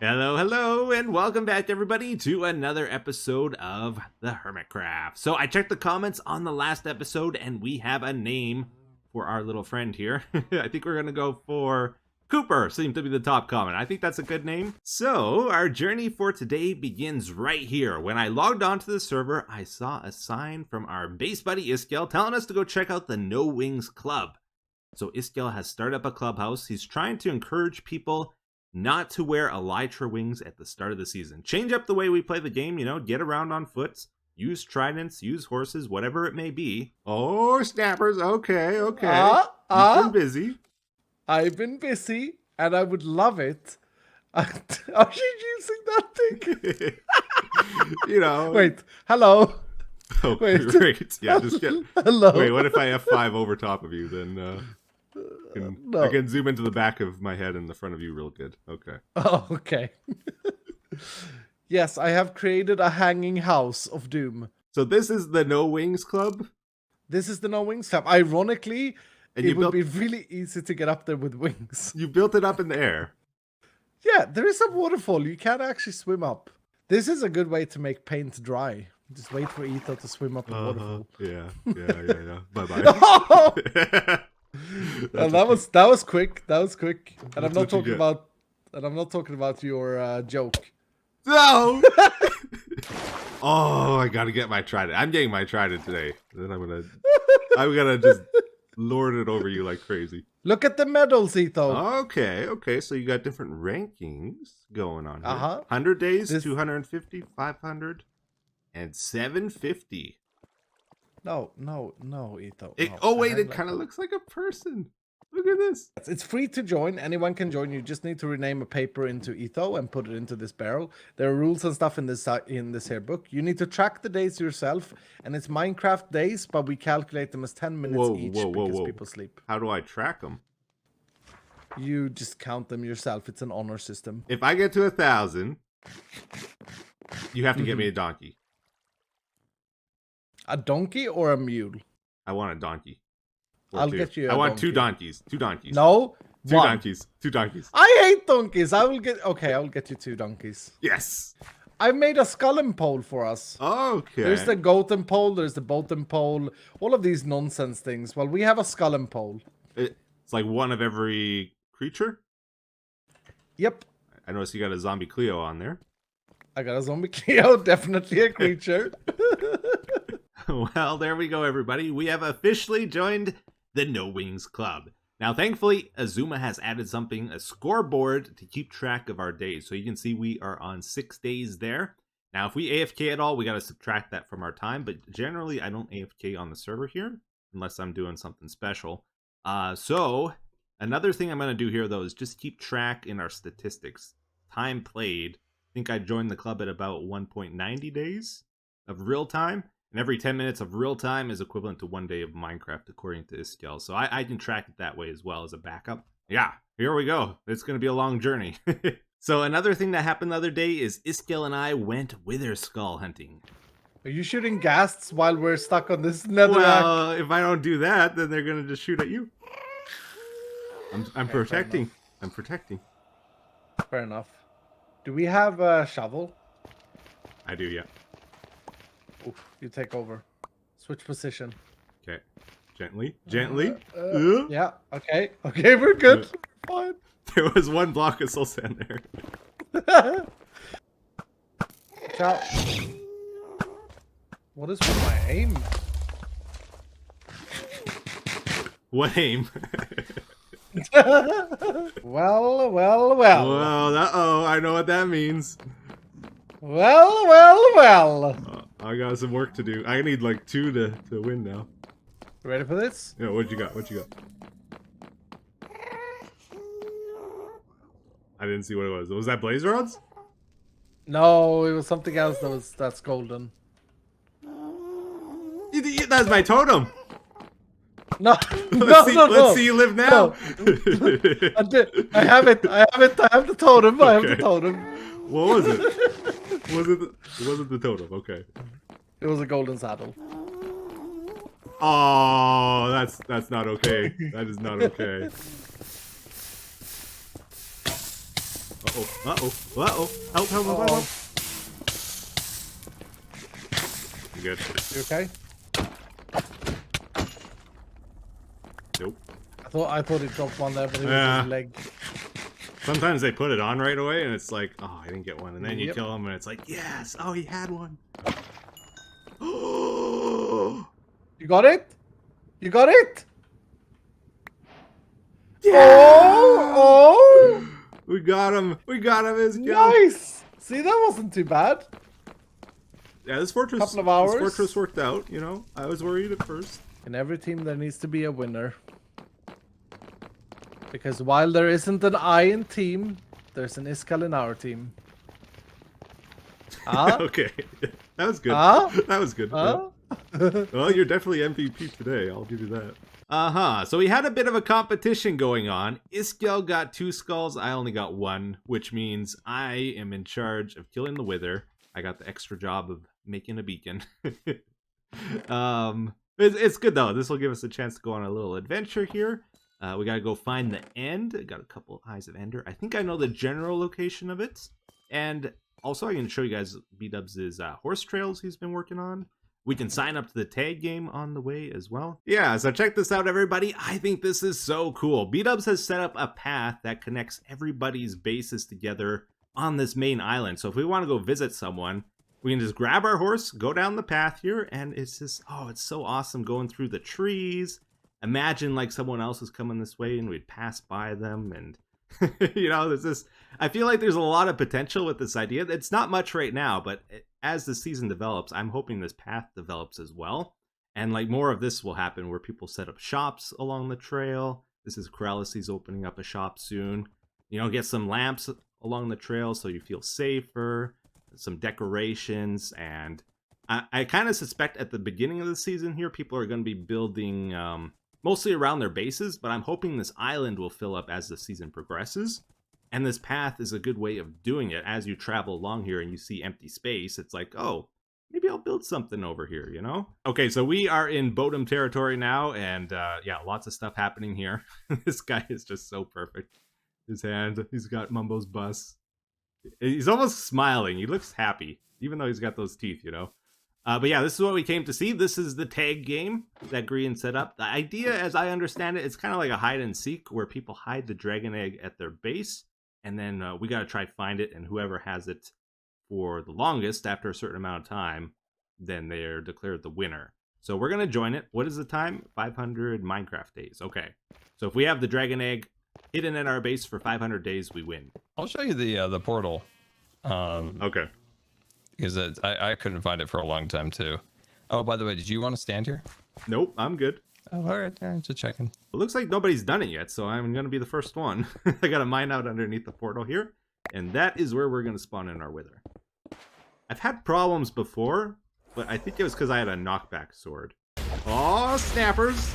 Hello, hello, and welcome back, everybody, to another episode of the HermitCraft. So I checked the comments on the last episode, and we have a name for our little friend here. I think we're going to go for Cooper, seems to be the top comment. I think that's a good name. So our journey for today begins right here. When I logged onto the server, I saw a sign from our base buddy Iskall telling us to go check out the No Wings Club. So Iskall has started up a clubhouse. He's trying to encourage people not to wear elytra wings at the start of the season. Change up the way we play the game, get around on foot, use tridents, use horses, whatever it may be. Oh, snappers, okay. You've been busy. I've been busy, and I would love it. Are you using that thing? Wait, hello. Oh, wait. Great. Yeah, just get... Hello. Wait, what if I F5 over top of you? Then, no. I can zoom into the back of my head and the front of you real good. Okay. Oh, okay. Yes, I have created a hanging house of doom. So this is the No Wings Club? This is the No Wings Club. Ironically, it would be really easy to get up there with wings. You built it up in the air. Yeah, there is a waterfall. You can actually swim up. This is a good way to make paint dry. Just wait for Etho to swim up the waterfall. Yeah. Bye-bye. Well, that was quick. That was quick. And I'm not talking about your joke. No. Oh, I gotta get my trident. I'm getting my trident today. Then I'm gonna just lord it over you like crazy. Look at the medals, Etho. Okay. So you got different rankings going on here. 100 days, 250, 500, and 750. No, Etho. It kind of looks like a person. Look at this. It's free to join. Anyone can join. You just need to rename a paper into Etho and put it into this barrel. There are rules and stuff in this here book. You need to track the days yourself, and it's Minecraft days, but we calculate them as 10 minutes each because people sleep. How do I track them? You just count them yourself. It's an honor system. If I get to 1,000, you have to get me a donkey. A donkey or a mule? I want a donkey. I'll get you. I want two donkeys. No, two donkeys. I hate donkeys. I will get you 2 donkeys. Yes. I made a skull pole for us. Okay. There's the goaten pole. There's the boaten pole. All of these nonsense things. Well, we have a skull pole. It's like one of every creature. Yep. I noticed you got a zombie Cleo on there. I got a zombie Cleo. Definitely a creature. Well, there we go, everybody. We have officially joined the No Wings Club. Now, thankfully, Azuma has added a scoreboard to keep track of our days. So you can see we are on 6 days there. Now, if we AFK at all, we got to subtract that from our time. But generally, I don't AFK on the server here unless I'm doing something special. So another thing I'm going to do here, though, is just keep track in our statistics. Time played. I think I joined the club at about 1.90 days of real time. And every 10 minutes of real time is equivalent to 1 day of Minecraft, according to Iskall. So I can track it that way as well as a backup. Yeah, here we go. It's going to be a long journey. So another thing that happened the other day is Iskall and I went wither skull hunting. Are you shooting ghasts while we're stuck on this nether? Well, if I don't do that, then they're going to just shoot at you. I'm protecting. I'm protecting. Fair enough. Do we have a shovel? I do, yeah. Oof, you take over. Switch position. Okay. Gently. Gently. Yeah. Okay. Okay, we're good. Fine. There was one block of soul sand there. Ciao. What is with my aim? What aim? Well. Well, uh-oh. I know what that means. Well. I got some work to do. I need like 2 to win now. Ready for this? Yeah, what you got? I didn't see what it was. Was that blaze rods? No, it was something else that's golden. That's my totem. No, Let's see you live now. No. I have it. I have the totem. I have the totem. What was it? It wasn't the totem. Okay. It was a golden saddle. Oh, that's not okay. That is not okay. Uh-oh. Uh-oh. Uh-oh. Help, help, help, help, help. You good? You okay? Nope. I thought he dropped one there, but it was Yeah. his leg. Sometimes they put it on right away, and it's like, oh, I didn't get one. And then you Yep. kill him, and it's like, yes! Oh, he had one. You got it? You got it? Yeah! Oh! We got him! We got him, Iskall! Nice! See, that wasn't too bad. Yeah, this fortress, Couple of hours. This fortress worked out, you know? I was worried at first. In every team, there needs to be a winner. Because while there isn't an I in team, there's an Iskall in our team. Ah? Okay. That was good. Ah? That was good. Ah? Well, you're definitely MVP today. I'll give you that. Uh-huh. So we had a bit of a competition going on. Iskall got 2 skulls. I only got 1, which means I am in charge of killing the wither. I got the extra job of making a beacon. It's good, though. This will give us a chance to go on a little adventure here. We gotta go find the end. Got a couple eyes of Ender. I think I know the general location of it. And also, I can show you guys B-Dubs' horse trails he's been working on. We can sign up to the tag game on the way as well. Yeah, so check this out, everybody. I think this is so cool. B-Dubs has set up a path that connects everybody's bases together on this main island. So if we want to go visit someone, we can just grab our horse, go down the path here, and it's just, oh, it's so awesome going through the trees. Imagine like someone else is coming this way and we'd pass by them, and you know, there's this, I feel like there's a lot of potential with this idea. It's not much right now, but as the season develops, I'm hoping this path develops as well. And like more of this will happen where people set up shops along the trail. This is Corellisy's opening up a shop soon. You know, get some lamps along the trail so you feel safer, some decorations, and I kind of suspect at the beginning of the season here, people are going to be building mostly around their bases, but I'm hoping this island will fill up as the season progresses. And this path is a good way of doing it. As you travel along here and you see empty space, it's like, oh, maybe I'll build something over here, you know? Okay, so we are in Bodum territory now, and yeah, lots of stuff happening here. This guy is just so perfect. His hand, he's got Mumbo's bus. He's almost smiling. He looks happy, even though he's got those teeth, you know? But yeah, this is what we came to see. This is the tag game that Green set up. The idea, as I understand it, it's kind of like a hide and seek where people hide the dragon egg at their base. And then we got to try to find it, and whoever has it for the longest after a certain amount of time, then they're declared the winner. So we're going to join it. What is the time? 500 Minecraft days. Okay. So if we have the dragon egg hidden in our base for 500 days, we win. I'll show you the portal. Okay. Because I couldn't find it for a long time, too. Oh, by the way, did you want to stand here? Nope, I'm good. Oh, all right. Just checking. It looks like nobody's done it yet, so I'm going to be the first one. I got a mine out underneath the portal here, and that is where we're going to spawn in our wither. I've had problems before, but I think it was because I had a knockback sword. Oh, snappers!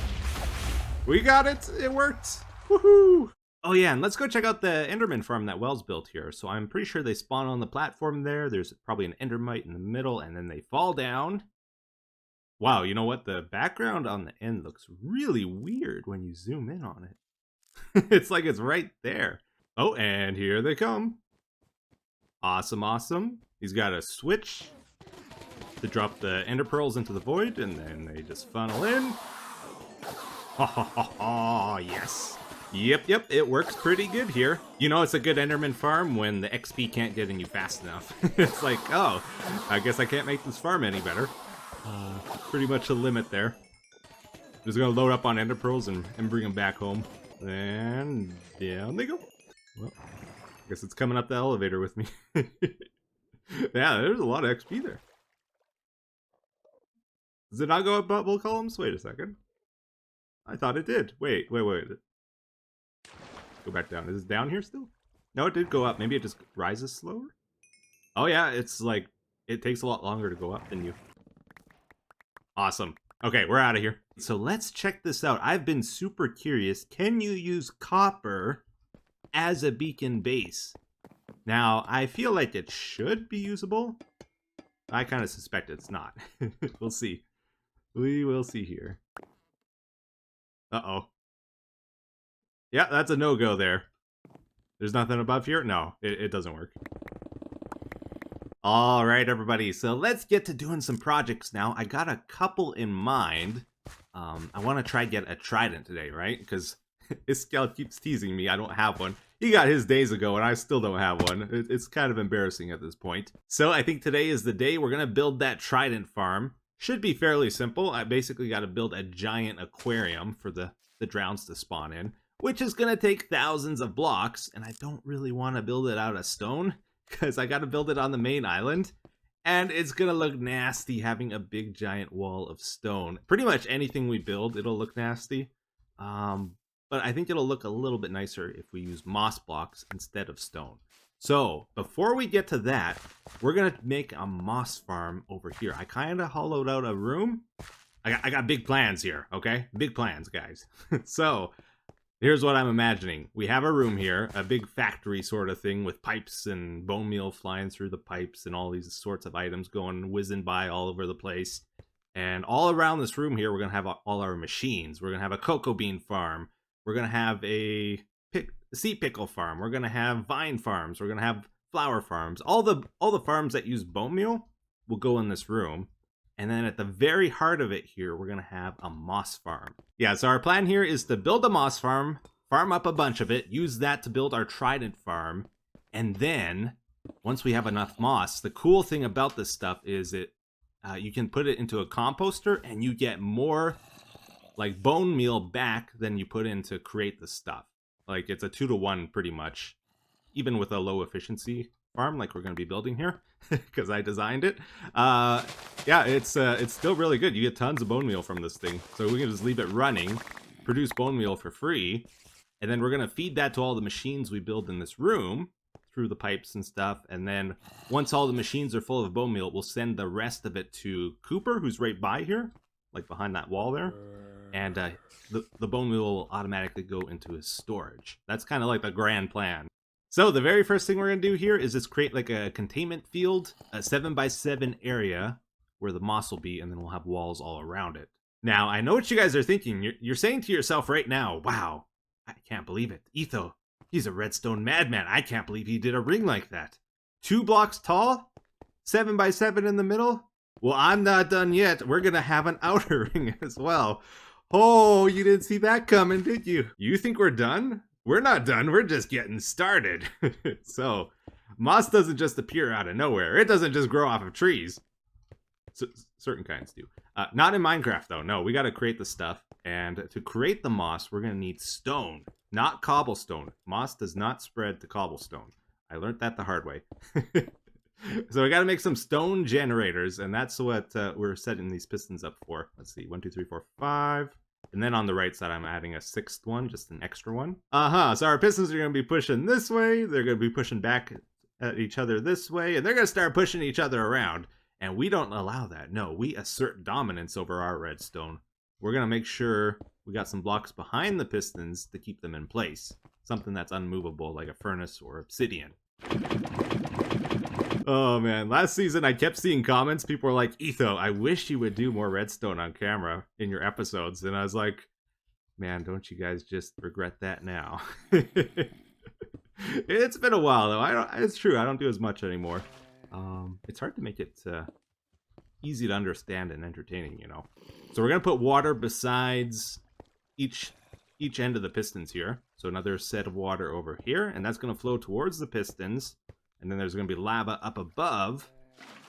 We got it! It worked! Woohoo! Oh yeah, and let's go check out the Enderman Farm that Wells built here. So I'm pretty sure they spawn on the platform there. There's probably an Endermite in the middle, and then they fall down. Wow, you know what? The background on the end looks really weird when you zoom in on it. It's like it's right there. Oh, and here they come. Awesome, awesome. He's got a switch to drop the ender pearls into the void, and then they just funnel in. Ha ha ha ha, yes. Yep, it works pretty good here. You know it's a good Enderman farm when the XP can't get in you fast enough. It's like, oh, I guess I can't make this farm any better. Pretty much a limit there. Just gonna load up on ender pearls and bring them back home. And down they go. Well, I guess it's coming up the elevator with me. Yeah, there's a lot of XP there. Does it not go up bubble columns? Wait a second. I thought it did. Wait. Go back down. Is it down here still? No, it did go up. Maybe it just rises slower? Oh yeah, it's like, it takes a lot longer to go up than you. Awesome. Okay, we're out of here. So let's check this out. I've been super curious. Can you use copper as a beacon base? Now, I feel like it should be usable. I kind of suspect it's not. We'll see. We will see here. Uh-oh. Yeah, that's a no-go there. There's nothing above here? No, it doesn't work. All right, everybody. So let's get to doing some projects now. I got a couple in mind. I want to try get a trident today, right? Because Iskall keeps teasing me I don't have one. He got his days ago, and I still don't have one. It's kind of embarrassing at this point. So I think today is the day we're going to build that Trident Farm. Should be fairly simple. I basically got to build a giant aquarium for the drowns to spawn in, which is going to take thousands of blocks, and I don't really want to build it out of stone, because I got to build it on the main island, and it's going to look nasty having a big giant wall of stone. Pretty much anything we build, it'll look nasty. But I think it'll look a little bit nicer if we use moss blocks instead of stone. So before we get to that, we're going to make a moss farm over here. I kind of hollowed out a room. I got big plans here, okay? Big plans, guys. So here's what I'm imagining. We have a room here, a big factory sort of thing with pipes and bone meal flying through the pipes and all these sorts of items going whizzing by all over the place. And all around this room here, we're going to have all our machines. We're going to have a cocoa bean farm. We're going to have a sea pickle farm. We're going to have vine farms. We're going to have flower farms. All the farms that use bone meal will go in this room. And then at the very heart of it here, we're going to have a moss farm. Yeah, so our plan here is to build a moss farm, farm up a bunch of it, use that to build our trident farm. And then once we have enough moss, the cool thing about this stuff is you can put it into a composter and you get more like bone meal back than you put in to create the stuff. Like it's a 2-to-1 pretty much, even with a low efficiency farm like we're going to be building here because I designed it. Yeah, it's still really good. You get tons of bone meal from this thing. So we can just leave it running, produce bone meal for free, and then we're going to feed that to all the machines we build in this room through the pipes and stuff. And then once all the machines are full of bone meal, we'll send the rest of it to Cooper, who's right by here, like behind that wall there. And the bone meal will automatically go into his storage. That's kind of like the grand plan. So the very first thing we're going to do here is just create like a containment field, a 7x7 area where the moss will be, and then we'll have walls all around it. Now, I know what you guys are thinking. You're saying to yourself right now, wow, I can't believe it. Etho, he's a redstone madman. I can't believe he did a ring like that. 2 blocks tall, 7x7 in the middle. Well, I'm not done yet. We're going to have an outer ring as well. Oh, you didn't see that coming, did you? You think we're done? We're not done. We're just getting started. So, moss doesn't just appear out of nowhere. It doesn't just grow off of trees. So, certain kinds do. Not in Minecraft, though. No, we got to create the stuff. And to create the moss, we're going to need stone, not cobblestone. Moss does not spread to cobblestone. I learned that the hard way. So we got to make some stone generators, and that's what we're setting these pistons up for. Let's see, 1, 2, 3, 4, 5. And then on the right side, I'm adding a 6th one, just an extra one. So our pistons are going to be pushing this way. They're going to be pushing back at each other this way, and they're going to start pushing each other around. And we don't allow that. No, we assert dominance over our redstone. We're going to make sure we got some blocks behind the pistons to keep them in place. Something that's unmovable, like a furnace or obsidian. Oh man, last season I kept seeing comments. People were like, Etho, I wish you would do more redstone on camera in your episodes. And I was like, man, don't you guys just regret that now? It's been a while though. It's true, I don't do as much anymore. It's hard to make it easy to understand and entertaining, you know. So we're gonna put water besides each end of the pistons here. So another set of water over here, and that's gonna flow towards the pistons. And then there's going to be lava up above.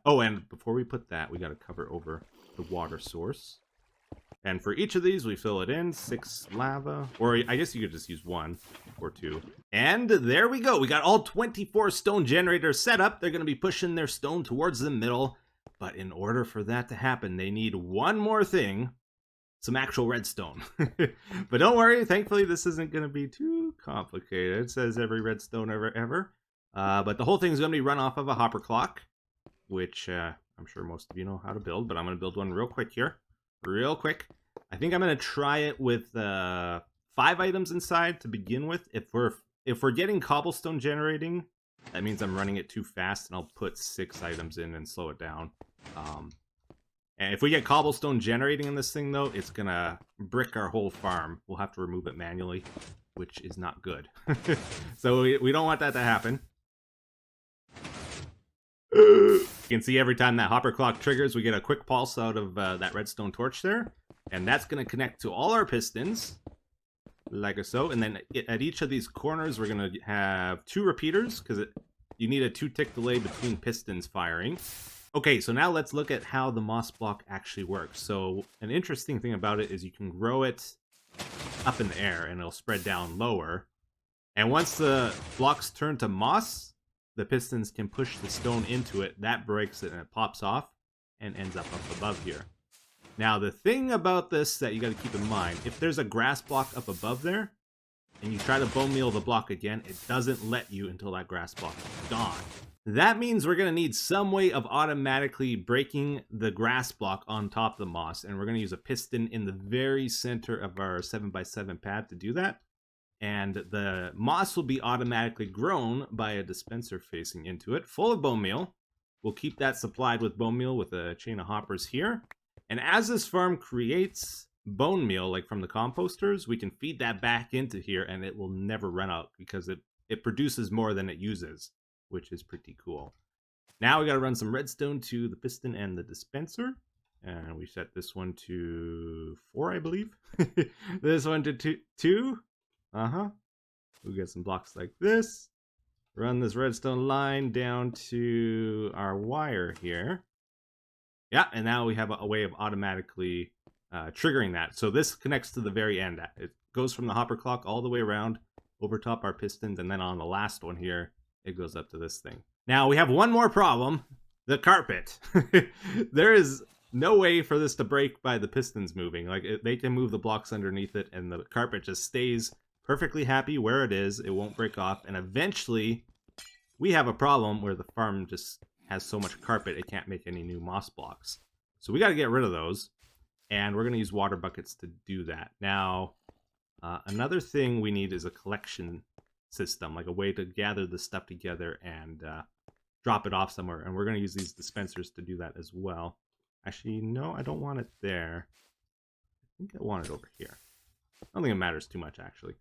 Oh, and before we put that, we got to cover over the water source. And for each of these, we fill it in. 6 lava. Or I guess you could just use 1 or 2. And there we go. We got all 24 stone generators set up. They're going to be pushing their stone towards the middle. But in order for that to happen, they need one more thing. Some actual redstone. But don't worry. Thankfully, this isn't going to be too complicated. It says every redstone ever. But the whole thing is going to be run off of a hopper clock, which I'm sure most of you know how to build, but I'm going to build one real quick here. Real quick. I think I'm going to try it with 5 items inside to begin with. If we're getting cobblestone generating, that means I'm running it too fast, and I'll put 6 items in and slow it down. And if we get cobblestone generating in this thing, though, it's going to brick our whole farm. We'll have to remove it manually. which is not good. So we don't want that to happen. You can see every time that hopper clock triggers, we get a quick pulse out of that redstone torch there. And that's going to connect to all our pistons, like so. And then at each of these corners, we're going to have 2 repeaters, because you need a 2-tick delay between pistons firing. Okay, so now let's look at how the moss block actually works. So an interesting thing about it is you can grow it up in the air, and it'll spread down lower. And once the blocks turn to moss, the pistons can push the stone into it. That breaks it, and it pops off and ends up above here. Now, the thing about this that you got to keep in mind, if there's a grass block up above there, and you try to bone meal the block again, it doesn't let you until that grass block is gone. That means we're going to need some way of automatically breaking the grass block on top of the moss, and we're going to use a piston in the very center of our 7x7 pad to do that. And the moss will be automatically grown by a dispenser facing into it, full of bone meal. We'll keep that supplied with bone meal with a chain of hoppers here. And as this farm creates bone meal, like from the composters, we can feed that back into here, and it will never run out because it produces more than it uses, which is pretty cool. Now we got to run some redstone to the piston and the dispenser. And we set this one to 4, I believe. This one to 2. We get some blocks like this. Run this redstone line down to our wire here. Yeah, and now we have a way of automatically triggering that. So this connects to the very end. It goes from the hopper clock all the way around, over top our pistons, and then on the last one here, it goes up to this thing. Now we have one more problem, the carpet. There is no way for this to break by the pistons moving. Like, they can move the blocks underneath it, and the carpet just stays perfectly happy where it is. It won't break off, and eventually we have a problem where the farm just has so much carpet it can't make any new moss blocks. So we got to get rid of those, and we're going to use water buckets to do that. Now, another thing we need is a collection system, like a way to gather the stuff together and drop it off somewhere, and we're going to use these dispensers to do that as well. Actually, no, I don't want it there. I think I want it over here. I don't think it matters too much, actually.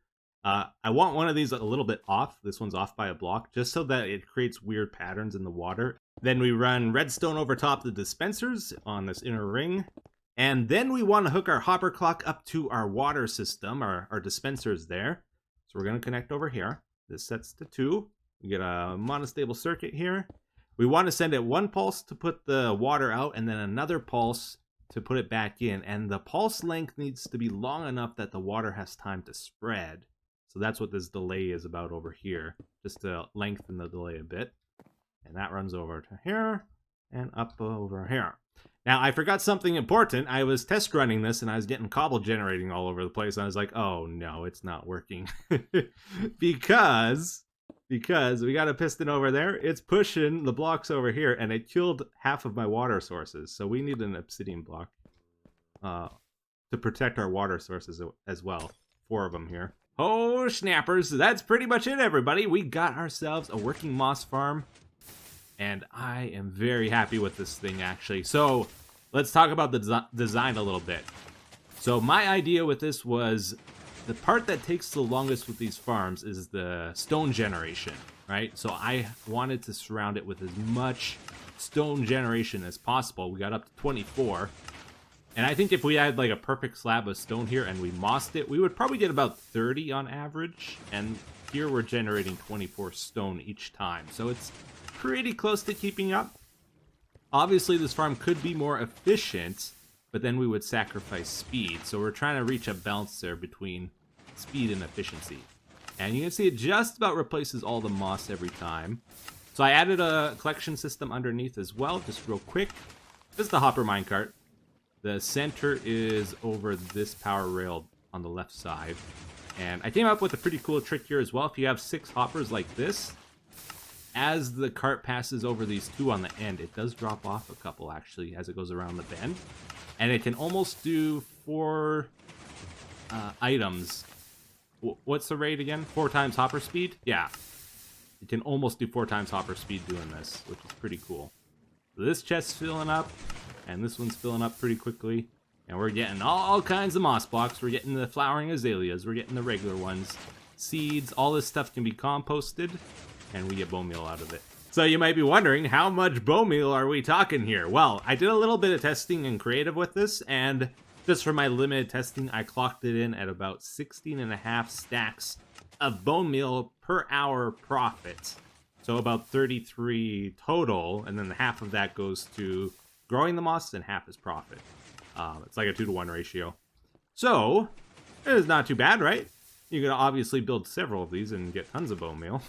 I want one of these a little bit off. This one's off by a block, just so that it creates weird patterns in the water. Then we run redstone over top the dispensers on this inner ring. And then we want to hook our hopper clock up to our water system, our dispensers there. So we're going to connect over here. This sets to 2. We get a monostable circuit here. We want to send it 1 pulse to put the water out, and then another pulse to put it back in. And the pulse length needs to be long enough that the water has time to spread. So that's what this delay is about over here, just to lengthen the delay a bit. And that runs over to here and up over here. Now, I forgot something important. I was test running this, and I was getting cobble generating all over the place. And I was like, oh, no, it's not working. because we got a piston over there. It's pushing the blocks over here, and it killed half of my water sources. So we need an obsidian block to protect our water sources as well. 4 of them here. Oh, snappers. That's pretty much it, everybody. We got ourselves a working moss farm. And I am very happy with this thing, actually. So let's talk about the design a little bit. So my idea with this was the part that takes the longest with these farms is the stone generation, right? So I wanted to surround it with as much stone generation as possible. We got up to 24. And I think if we had like a perfect slab of stone here and we mossed it, we would probably get about 30 on average. And here we're generating 24 stone each time. So it's pretty close to keeping up. Obviously, this farm could be more efficient, but then we would sacrifice speed. So we're trying to reach a balance there between speed and efficiency. And you can see it just about replaces all the moss every time. So I added a collection system underneath as well, just real quick. This is the hopper minecart. The center is over this power rail on the left side. And I came up with a pretty cool trick here as well. If you have 6 hoppers like this, as the cart passes over these 2 on the end, it does drop off a couple, actually, as it goes around the bend. And it can almost do 4 items. What's the rate again? 4 times hopper speed? Yeah. It can almost do 4 times hopper speed doing this, which is pretty cool. So this chest's filling up, and this one's filling up pretty quickly. And we're getting all kinds of moss blocks. We're getting the flowering azaleas. We're getting the regular ones. seeds, all this stuff can be composted, and we get bone meal out of it. So you might be wondering, how much bone meal are we talking here? Well, I did a little bit of testing and creative with this, and just for my limited testing, I clocked it in at about 16.5 stacks of bone meal per hour profit. So about 33 total, and then half of that goes to growing the moss and half is profit. It's like a 2-to-1 ratio. So, it is not too bad, right? You can obviously build several of these and get tons of bone meal.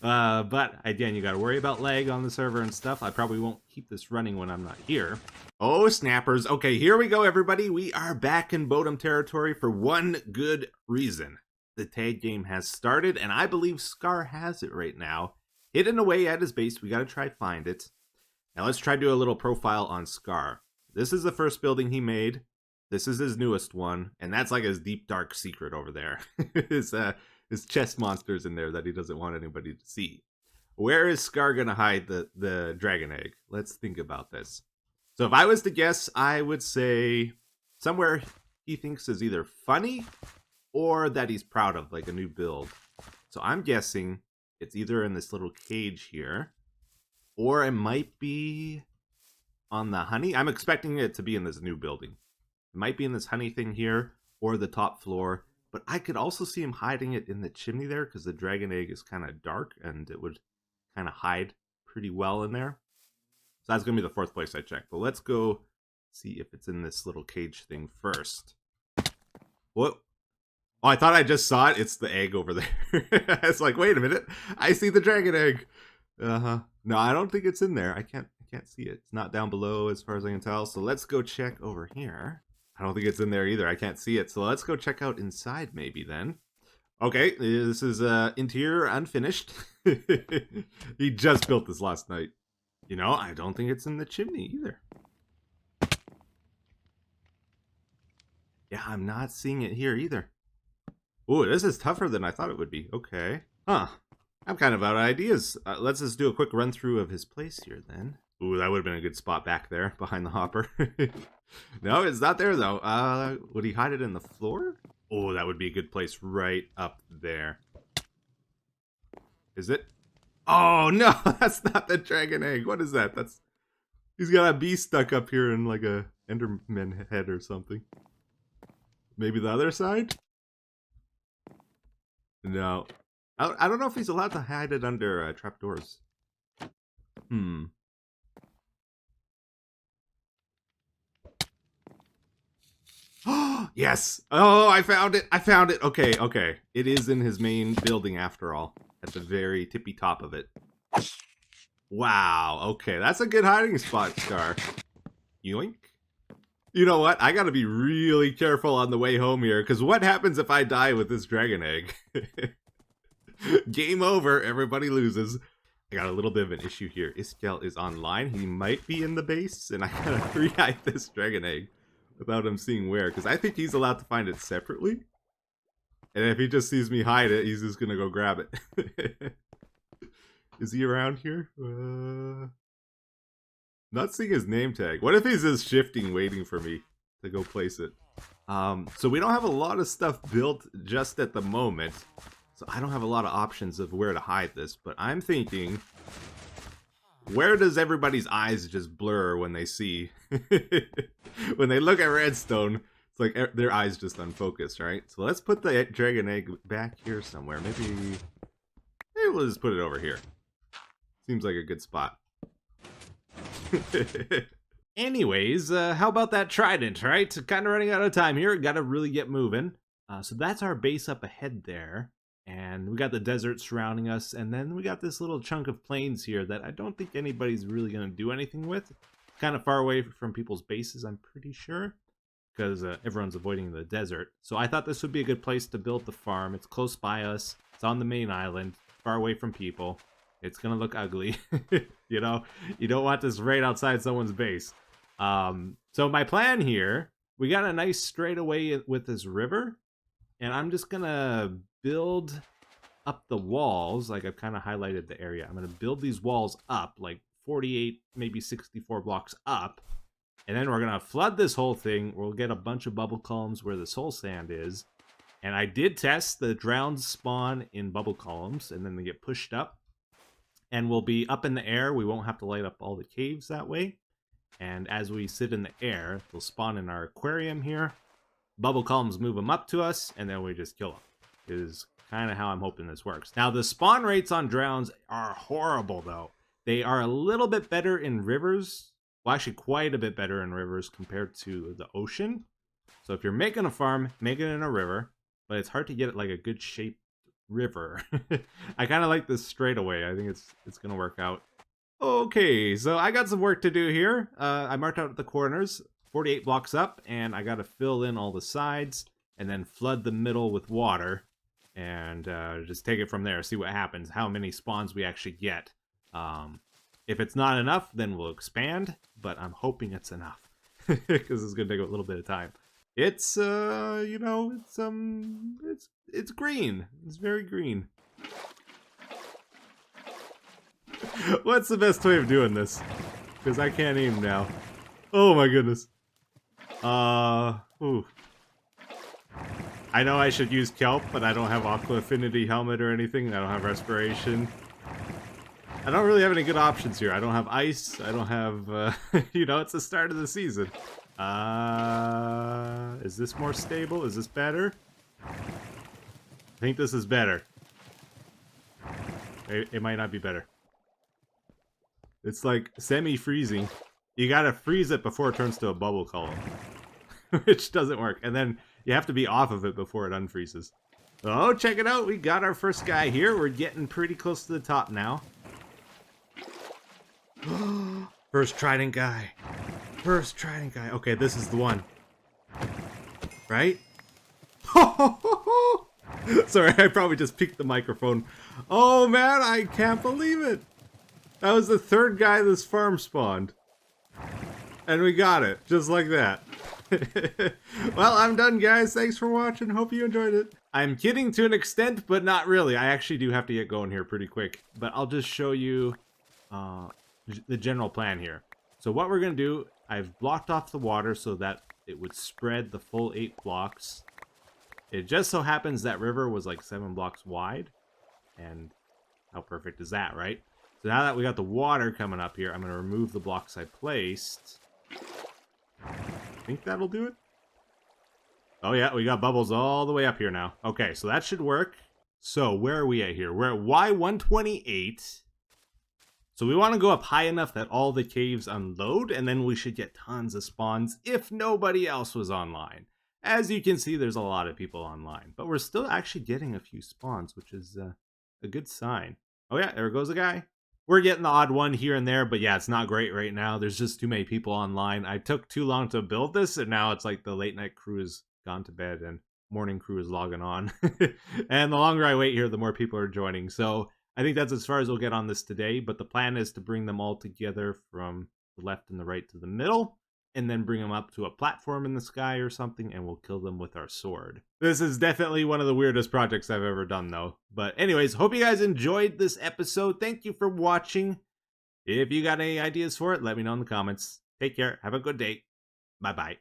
But again, you gotta worry about lag on the server and stuff. I probably won't keep this running when I'm not here. Oh, snappers. Okay, here we go, everybody. We are back in Bodom territory for one good reason. The tag game has started, and I believe Scar has it right now. Hidden away at his base. We gotta try to find it. Now let's try to do a little profile on Scar. This is the first building he made. This is his newest one, and that's like his deep dark secret over there. his chest monsters in there that he doesn't want anybody to see. Where is Scar gonna hide the dragon egg? Let's think about this. So if I was to guess, I would say somewhere he thinks is either funny or that he's proud of, like a new build. So I'm guessing it's either in this little cage here, or it might be on the honey. I'm expecting it to be in this new building. It might be in this honey thing here, or the top floor. But I could also see him hiding it in the chimney there, because the dragon egg is kind of dark, and it would kind of hide pretty well in there. So that's going to be the fourth place I check. But let's go see if it's in this little cage thing first. What? Oh, I thought I just saw it. It's the egg over there. I was like, wait a minute. I see the dragon egg. Uh-huh. No, I don't think it's in there. I can't see it. It's not down below as far as I can tell. So let's go check over here. I don't think it's in there either. I can't see it. So let's go check out inside maybe then. Okay, this is interior unfinished. He just built this last night. You know, I don't think it's in the chimney either. Yeah, I'm not seeing it here either. Ooh, this is tougher than I thought it would be. Okay. Huh. I'm kind of out of ideas. Let's just do a quick run through of his place here then. Ooh, that would have been a good spot back there behind the hopper. No, it's not there though. Would he hide it in the floor? Oh, that would be a good place right up there. Is it? Oh no, that's not the dragon egg. What is that? He's got a bee stuck up here in like a Enderman head or something. Maybe the other side? No. I don't know if he's allowed to hide it under trapdoors. Yes! Oh, I found it! I found it! Okay, okay. It is in his main building after all. At the very tippy top of it. Wow, okay. That's a good hiding spot, Scar. Yoink. You know what? I gotta be really careful on the way home here, because what happens if I die with this dragon egg? Game over. Everybody loses. I got a little bit of an issue here. Iskall is online. He might be in the base, and I gotta re-hide this dragon egg without him seeing where, because I think he's allowed to find it separately. And if he just sees me hide it, he's just gonna go grab it. Is he around here? Not seeing his name tag. What if he's just shifting, waiting for me to go place it? So we don't have a lot of stuff built just at the moment. So I don't have a lot of options of where to hide this. But I'm thinking, where does everybody's eyes just blur when they see? When they look at redstone, it's like their eyes just unfocused, right? So let's put the dragon egg back here somewhere. Maybe we'll just put it over here. Seems like a good spot. Anyways, how about that trident, right? Kind of running out of time here. Gotta really get moving. So that's our base up ahead there. And we got the desert surrounding us. And then we got this little chunk of plains here that I don't think anybody's really going to do anything with. Kind of far away from people's bases, I'm pretty sure. Because everyone's avoiding the desert. So I thought this would be a good place to build the farm. It's close by us. It's on the main island. Far away from people. It's going to look ugly. You know, you don't want this right outside someone's base. So my plan here, we got a nice straightaway with this river. And I'm just going to build up the walls. Like I've kind of highlighted the area. I'm going to build these walls up like 48, maybe 64 blocks up. And then we're going to flood this whole thing. We'll get a bunch of bubble columns where the soul sand is. And I did test the drowns spawn in bubble columns, and then they get pushed up. And we'll be up in the air. We won't have to light up all the caves that way. And as we sit in the air, they'll spawn in our aquarium here. Bubble columns move them up to us, and then we just kill them. Is kind of how I'm hoping this works. Now, the spawn rates on drowns are horrible, though. They are a little bit better in rivers. Well, actually, quite a bit better in rivers compared to the ocean. So if you're making a farm, make it in a river. But it's hard to get it like a good shaped river. I kind of like this straightaway. I think it's going to work out. Okay, so I got some work to do here. I marked out the corners, 48 blocks up, and I got to fill in all the sides and then flood the middle with water and just take it from there, see what happens, how many spawns we actually get. If it's not enough, then we'll expand, but I'm hoping it's enough because it's going to take a little bit of time. It's you know, it's green. It's very green. What's the best way of doing this? Because I can't aim now. Oh my goodness. Ooh. I know I should use kelp, but I don't have aqua affinity helmet or anything. I don't have respiration. I don't really have any good options here. I don't have ice. I don't have, you know, it's the start of the season. Is this more stable? Is this better? I think this is better. It might not be better. It's like semi-freezing. You gotta freeze it before it turns to a bubble column. Which doesn't work. And then you have to be off of it before it unfreezes. Oh, check it out. We got our first guy here. We're getting pretty close to the top now. First Trident guy. First Trident guy. Okay, this is the one. Right? Sorry, I probably just peeked the microphone. Oh man, I can't believe it. That was the third guy this farm spawned. And we got it, just like that. Well, I'm done, guys. Thanks for watching. Hope you enjoyed it. I'm kidding to an extent, but not really. I actually do have to get going here pretty quick. But I'll just show you the general plan here. So what we're going to do, I've blocked off the water so that it would spread the full 8 blocks. It just so happens that river was like 7 blocks wide. And how perfect is that, right? So now that we got the water coming up here, I'm going to remove the blocks I placed. I think that'll do it. Oh yeah, we got bubbles all the way up here now. Okay, so that should work. So where are we at here? We're at Y128. So we want to go up high enough that all the caves unload, and then we should get tons of spawns if nobody else was online. As you can see, there's a lot of people online, but we're still actually getting a few spawns, which is a good sign. Oh yeah, there goes a guy. We're getting the odd one here and there, but yeah, it's not great right now. There's just too many people online. I took too long to build this, and now it's like the late night crew is gone to bed and morning crew is logging on. And the longer I wait here, the more people are joining. So I think that's as far as we'll get on this today, but the plan is to bring them all together from the left and the right to the middle, and then bring them up to a platform in the sky or something, and we'll kill them with our sword. This is definitely one of the weirdest projects I've ever done, though. But anyways, hope you guys enjoyed this episode. Thank you for watching. If you got any ideas for it, let me know in the comments. Take care. Have a good day. Bye-bye.